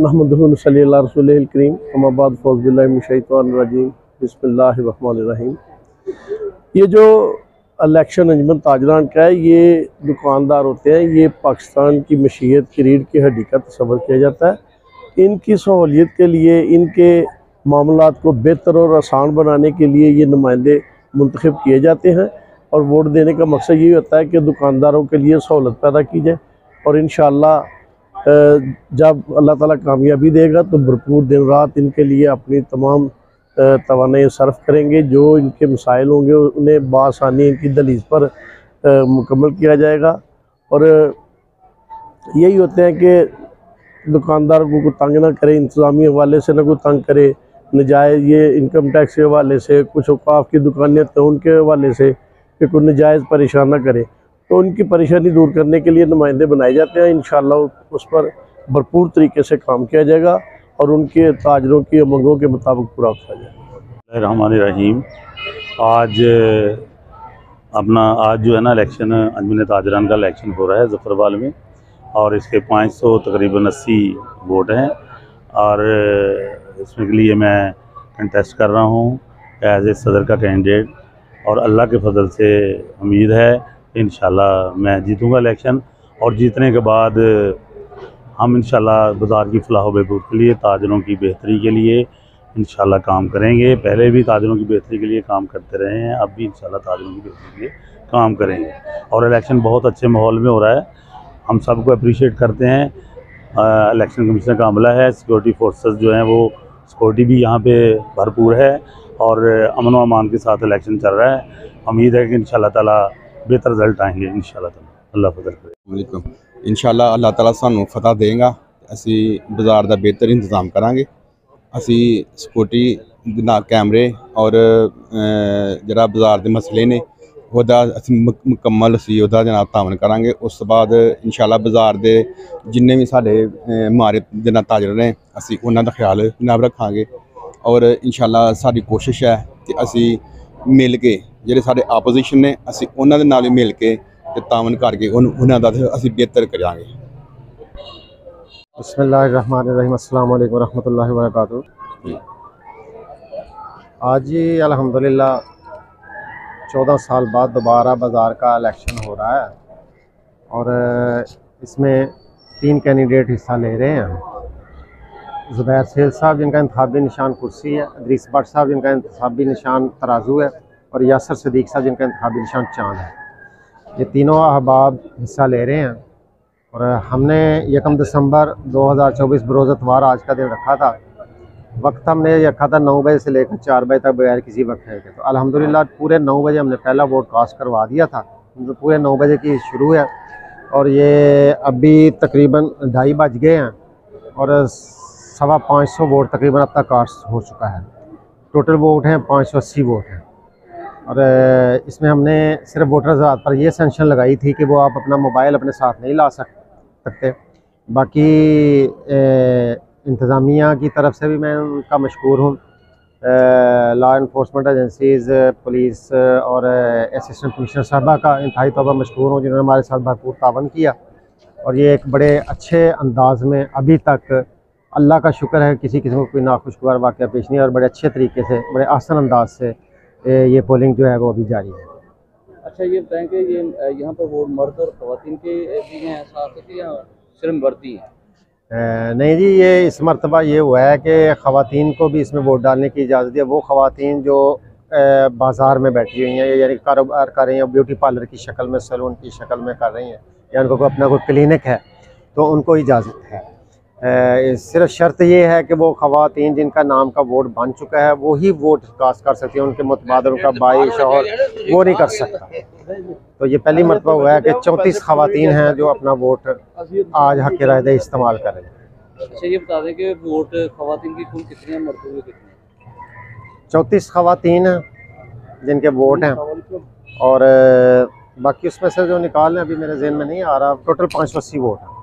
नहमदुहु व नसल्ली अला रसूलिहिल करीम अम्मा बाद फ़ौज़ बिल्लाहि मिनश शैतानिर रजीम बिस्मिल्लाहिर रहमानिर रहीम। ये जो इलेक्शन अंजमन ताजरान का है, ये दुकानदार होते हैं, ये पाकिस्तान की मशीयत की रीढ़ की हड्डी का तस्वर किया जाता है। इनकी सहूलियत के लिए, इनके मामलात को बेहतर और आसान बनाने के लिए ये नुमाइंदे मुंतखब किए जाते हैं और वोट देने का मकसद ये होता है कि दुकानदारों के लिए सहूलत पैदा की जाए और इंशाअल्लाह जब अल्लाह ताला कामयाबी देगा तो भरपूर दिन रात इनके लिए अपनी तमाम तवानाई सर्फ करेंगे। जो इनके मसाइल होंगे उन्हें बासानी इनकी दलीज पर मुकम्मल किया जाएगा। और यही होते हैं कि दुकानदार को कोई तंग ना करे, इंतज़ामी हवाले से ना कोई तंग करे, नजायज़ ये इनकम टैक्स के हवाले से, कुछ औकाफ की दुकानें तो उनके हवाले से कि कोई नजायज़ परेशान ना करे, तो उनकी परेशानी दूर करने के लिए नुमाइंदे बनाए जाते हैं। इंशाअल्लाह उस पर भरपूर तरीके से काम किया जाएगा और उनके ताजरों की उमंगों के मुताबिक पूरा किया जाएगा। रहमानिर्रहीम। आज जो है ना इलेक्शन अंजमन ताजरान का इलेक्शन हो रहा है ज़फ़रवाल में, और इसके 500 तकरीबन 80 वोट हैं और इसमें के लिए मैं कंटेस्ट कर रहा हूँ एज ए सदर का कैंडिडेट, और अल्लाह के फजल से उम्मीद है इंशाल्लाह मैं जीतूँगा इलेक्शन। और जीतने के बाद हम इंशाल्लाह बाज़ार की फलाह व बहबूद के लिए, ताजरों की बेहतरी के लिए इंशाल्लाह काम करेंगे। पहले भी ताजरों की बेहतरी के लिए काम करते रहे हैं, अब भी इंशाल्लाह ताजरों की बेहतरी के लिए काम करेंगे। और इलेक्शन बहुत अच्छे माहौल में हो रहा है, हम सबको अप्रिशिएट करते हैं। इलेक्शन कमीशन का अमला है, सिक्योरिटी फोर्सेस जो हैं वो सिक्योरिटी भी यहाँ पे भरपूर है और अमन व अमान के साथ इलेक्शन चल रहा है। उम्मीद है कि इंशाल्लाह ताला बेहतर रिजल्ट आएंगे इंशाल्लाह ताला। अल्लाह फजल करे। इंशाल्लाह अल्लाह ताला सानू फतह देगा। असी बाज़ार का बेहतर इंतजाम करांगे। असी सिक्योरिटी ना कैमरे और जरा बाज़ार के मसले ने मुकम्मल असी उहदा जनाब तावन करांगे। उस तो बाद इंशाल्लाह बाज़ार के जिन्ने भी साडे मारे जनाब ताजर ने असी उन्हां दा ख्याल जनाब रखांगे। और इंशाल्लाह साडी कोशिश है कि असी मिल के ਜਿਹੜੇ ਸਾਡੇ ਆਪੋਜੀਸ਼ਨ ਨੇ ਅਸੀਂ ਉਹਨਾਂ ਦੇ ਨਾਲ ਹੀ ਮਿਲ ਕੇ ਤੇ ਤਾਮਨ ਕਰਕੇ ਉਹਨਾਂ ਦਾ ਅਸੀਂ ਬਿਹਤਰ ਕਰਾਂਗੇ। बिस्मिल्लाहिर्रहमानिर्रहीम। अस्सलाम वालेकुम रहमतुल्लाहि व बरकातुहू। आज ही अल्हम्दुलिल्लाह 14 साल बाद दोबारा बाज़ार का इलेक्शन हो रहा है और इसमें 3 कैंडिडेट हिस्सा ले रहे हैं। ज़ुबैर सेल साहब जिनका इंतखाबी निशान कुर्सी है, इदरीस भट्ट साहब जिनका इंतखाबी निशान तराजू है और यासर सदीक साहब जिनका इंतखाबी निशान चांद है। ये तीनों अहबाब हिस्सा ले रहे हैं और हमने 1 दिसंबर 2024 बरोज़ इतवार आज का दिन रखा था। वक्त हमने रखा था 9 बजे से लेकर 4 बजे तक बगैर किसी वक्त है के। तो अल्हम्दुलिल्लाह पूरे 9 बजे हमने पहला वोट कास्ट करवा दिया था। तो पूरे 9 बजे की शुरू है और ये अभी तकरीबन 2:30 बज गए हैं और 550 वोट तकरीबन अब तक कास्ट हो चुका है। टोटल वोट हैं 580 वोट हैं और इसमें हमने सिर्फ वोटर ज़ात पर यह सेंशन लगाई थी कि वो आप अपना मोबाइल अपने साथ नहीं ला सकते। बाकी इंतज़ामिया की तरफ से भी मैं उनका मशकूर हूँ। लॉ इन्फोर्समेंट एजेंसीज़, पुलिस और असिस्टेंट कमिश्नर साहबा का इंतहाई तौर पर मशकूर हूँ जिन्होंने हमारे साथ भरपूर तावन किया और ये एक बड़े अच्छे अंदाज में अभी तक अल्लाह का शुक्र है किसी किस्म का कोई नाखुशगवार वाक़या पेश नहीं और बड़े अच्छे तरीके से, बड़े आसान अंदाज से ये पोलिंग जो है वो अभी जारी है। अच्छा, ये बताएं कि ये यहाँ पर वोट मर्द और ख़वातीन के भी हैं साथ या सिर्फ वर्दी हैं? नहीं जी, ये इस मरतबा ये हुआ है कि ख़वातीन को भी इसमें वोट डालने की इजाज़त है। वो ख़वातीन जो बाज़ार में बैठी हुई हैं यानी कारोबार कर रही हैं, ब्यूटी पार्लर की शक्ल में, सैलून की शक्ल में कर रही हैं या उनको अपना कोई क्लिनिक है तो उनको इजाज़त है। सिर्फ शर्त ये है कि वो ख़वातीन जिनका नाम का वोट बन चुका है वो ही वोट कास्ट कर सकती हैं, उनके मुतबादल उनका भाई शौहर वो नहीं कर सकता। तो ये पहली मरतबा हुआ है कि 34 ख़वातीन हैं जो अपना वोट आज हक़ राय इस्तेमाल कर रहे हैं। अच्छा, ये बता दें कि वोट ख़वातीन की कुल कितनी हैं, मर्दों के कितने? 34 ख़वातीन हैं जिनके वोट हैं और बाकी उसमें से जो निकाल हैं अभी मेरे जहन में नहीं आ रहा। टोटल 580 वोट हैं।